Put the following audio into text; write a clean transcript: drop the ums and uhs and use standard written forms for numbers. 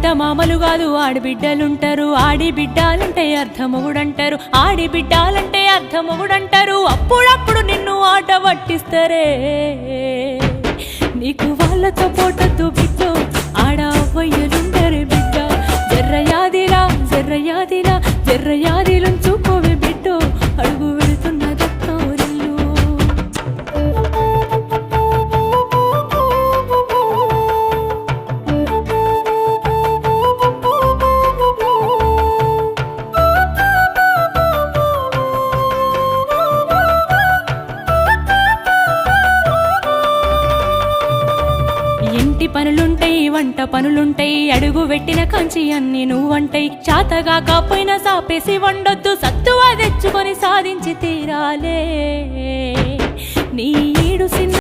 అత్త మామలు కాదు ఆడిబిడ్డలుంటారు, ఆడిబిడ్డాలంటే అర్ధమొగుడంటారు, ఆడిబిడ్డాలంటే అర్ధమొగుడంటారు. అప్పుడప్పుడు నిన్ను ఆట పట్టిస్తారే, నీకు వాళ్ళతో పోటద్దు బిడ్డ, ఆడ అవ్వయ్యలుండరే బిడ్డ. జర్రయాదిలా జర్రయాదిలా జర్రయాదిలుంచుకోవే బిడ్డ, అడుగు వెళుతున్నదక్క ఊరిల్లు. ఇంటి పనులుంటాయి, వంట పనులుంటాయి, అడుగు పెట్టిన కంచి అన్ని నువ్వంటాయి. చాతగా కాపోయినా సాపేసి వండొద్దు, సత్తువ తెచ్చుకొని సాధించి తీరాలే నీ ఈడు సిన్న